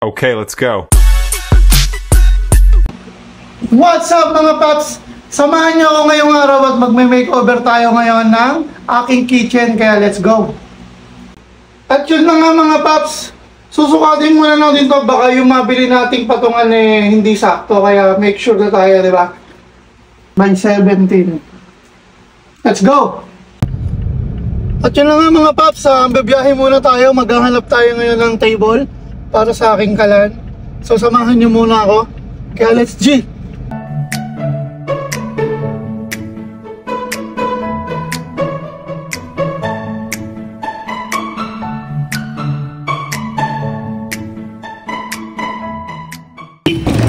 Okay, let's go. What's up mga paps? Samahan niyo ako ngayong araw at magme-makeover tayo ngayon ng aking kitchen, kaya let's go. At yun na nga mga paps, susukatin muna natin to, baka yung mabili nating patungan eh hindi sakto, kaya make sure na tayo, di ba? By 17. Let's go! At yun na nga mga paps, bibiyahe muna tayo, maghahanap tayo ngayon ng table para sa aking kalan. So samahan niyo muna ako, kaya let's G!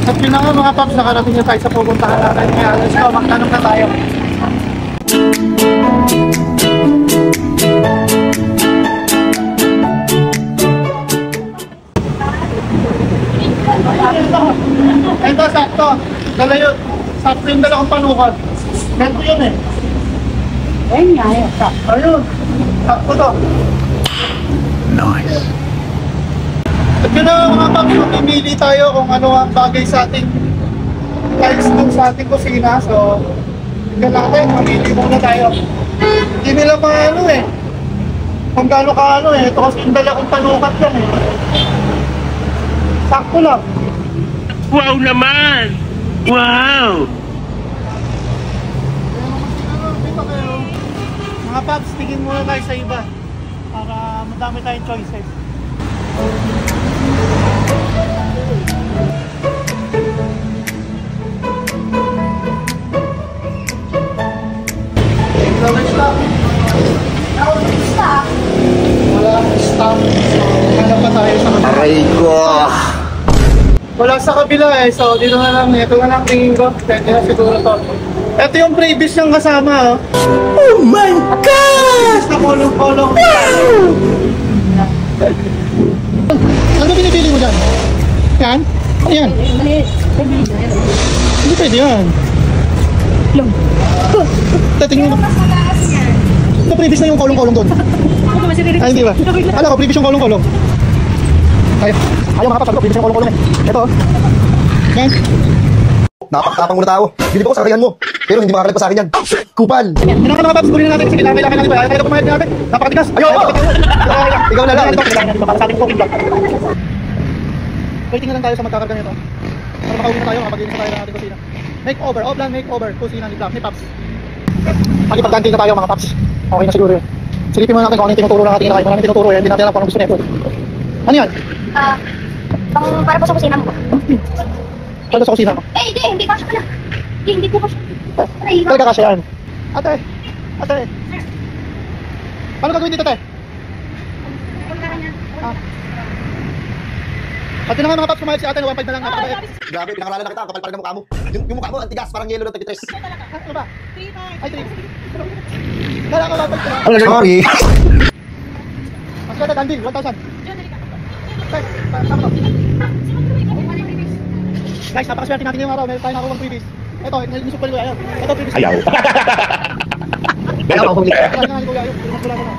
At yun na nga mga paps, nakarating na tayo sa pupuntahan natin. Kaya let's go, magtanong na tayo. Ito, sakto. Dala yun. Sakto yung dalawang panukan. Ganito yun eh. Ayun nga yun. Ayun. Sakto to. Nice. At yun na mga paps, mamimili tayo kung ano ang bagay sa ating tiles dun sa ating kusina. So, tignan natin, mamili muna tayo. Hindi nila maano eh. Kung gaano ka ano eh. Ito kasi yung dala kong panukat yan eh. Sakto lang. Wow naman! Wow! Mga paps, tingin muna tayo sa iba para madami tayong choices. Wala stop. Hanap pa tayo sa kabila. Aray ko! Wala sa kabila eh. So dito na lang. Ito na lang tingin ko. Pwede na siguro to. Ito yung previous niyang kasama oh. Oh my God! Na kolong-kolong. Wow! Ano binibili mo dyan? Yan? Ano yan? Hindi pwede yan. Tatingin mo. Ito previous na yung kolong-kolong doon. Ay hindi ba? Alam ko previous yung kolong-kolong. Ayaw mga kapag previous yung kolong-kolong eh. Ito. Yan. Napakatapang muna tao. Bili ko sa kariyan mo. Pero hindi makakalag pa sa akin yan. Kupal. Hindi na ka mga paps. Kunin na natin. Sige, kailangan natin ba? Kaya ito pumayad natin. Napakatigas. Ayaw! Ikaw na lang. Para sa ating cooking block. Waiting na lang tayo sa magkakarga nito. Para makauwi na tayo. Makapag-inis na tayo ng ating kusina. Makeover. Offline makeover. Kusina ni Black. Ni Paps. Pag-ipagdanting na tayo mga paps. Okay na siguro yun. Silipin muna natin kung ano yung tinuturo ng ating inakay. Kung ano yung tinuturo yan. Hindi natin alam kung anong gusto nito. Ano yan? Para po sa kusina mo. Para sa kusina mo? Hindi kasya pala. Hindi po kasya. Talaga kasya yan. Ate. Paano gagawin dito, te? At yun na nga mga paps, kumayag si ate na 1.5 na lang. Grabe, pinangalala na kita. Ang kapal pa rin ng mukha mo. Yung mukha mo, ang tigas. Parang yelo ng 33. Ano ba? 3 Ay, 3. Kala ko 1.5 na. Sorry. Mas ganda, Dandy, 1,000. Guys, napakaswerte natin ngayong araw. Meron tayo nakawang previous. Ito, inisupal ko yan. Ito, previous. Ayaw. Kaya ako bumili. Kaya nga, kuya, yung mas wala ko na.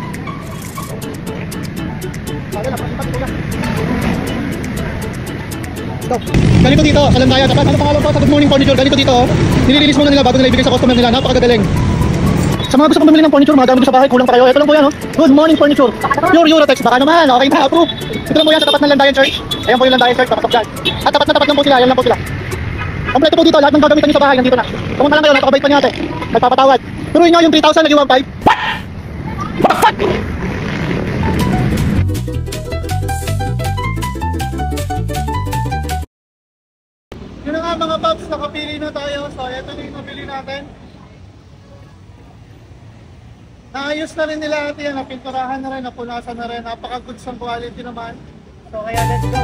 Kaya lang, pasipat ko lang. Go. Ganito dito, salam tayo. Dapat ano pangalan ko sa Good Morning Furniture. Ganito dito, nililinis muna nila bago nila ibigay sa customer nila. Napakagagaling. Sa mga gusto kong bumili ng furniture, mga gamit ko sa bahay, kulang pa kayo. Ito lang po yan, no? Good Morning Furniture. Pure Eurotex. Baka naman, okay na, approve. Ito lang po yan sa tapat ng Landayan Church. Ayan po yung Landayan Church, tapat dyan. At tapat na tapat lang po sila, yan lang po sila. Kompleto po dito, lahat ng gagamitan nyo sa bahay, nandito na. Pumunta lang kayo, napakabait pa niya ate. Nagpapatawad. Turuin nyo yung 3,000, naging 1,500. Yun na nga mga paps, nakapili na tayo. So ito na yung nabili natin. Naayos na rin nila ate yan, napinturahan na rin, napunasan na rin. Napaka-goods ang quality naman. So kaya let's go.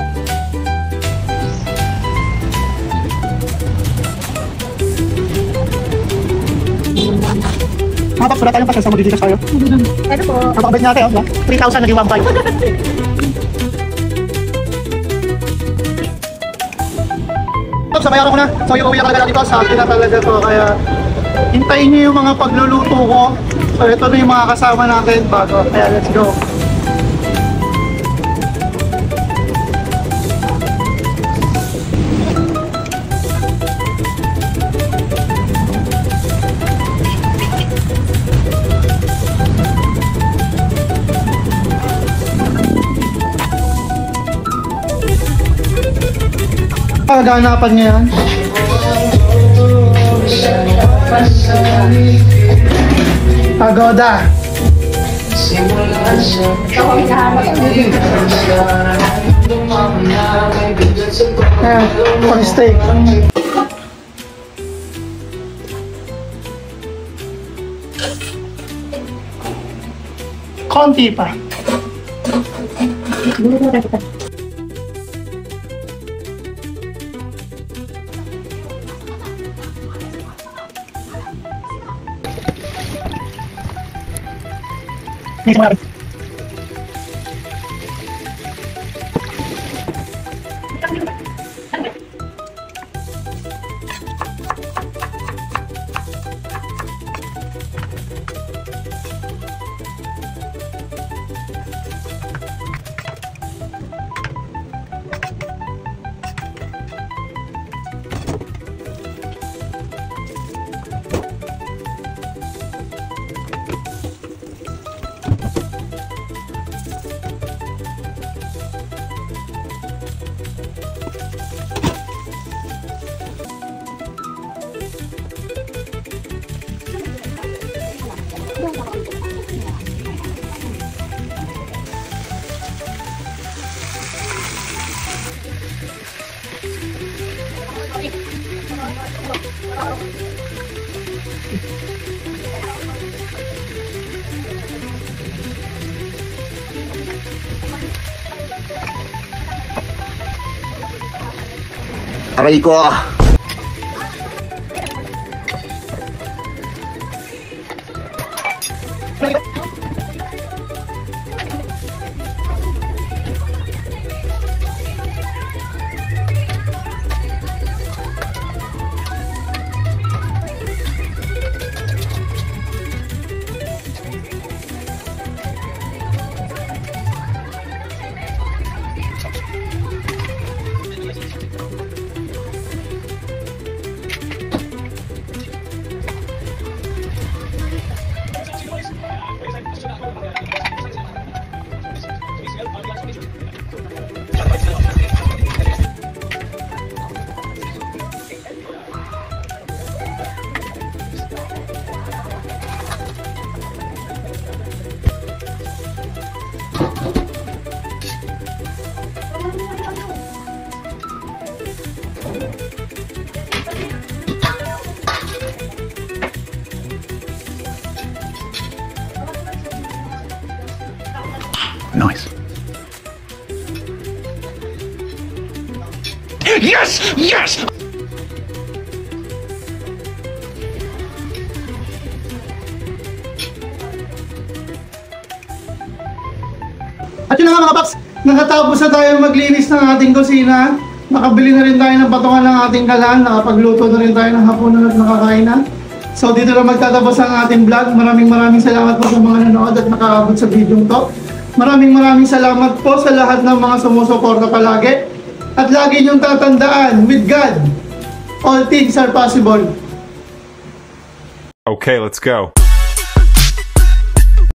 Mga paps, wala tayong pasal sa mag-details tayo. Ano po? Napakabait natin, oh. 3,000 naging 1,500. Paps, nabayaran ko na. So yung uwi na talaga dito sa akin na talaga to. Kaya hintayin nyo yung mga pagluluto ko. So ito na yung mga kasama natin bago. Kaya let's go. Paganapan niya yan. Pagoda. Ako hinahanap. Ayan, for steak. Konti pa. Aray ko. Nice. Yes! Yes! At yun na nga mga paps, nakatapos na tayo maglinis ng ating kusina. Nakabili na rin tayo ng patungan ng ating kalan. Nakapagluto na rin tayo ng hapunan at nakakain na. So dito na magtatapos ang ating vlog. Maraming salamat po sa mga nanood at nakaabot sa video to. Maraming salamat po sa lahat ng mga sumusuporta palagi. At lagi niyong tatandaan, with God, all things are possible. Okay, let's go.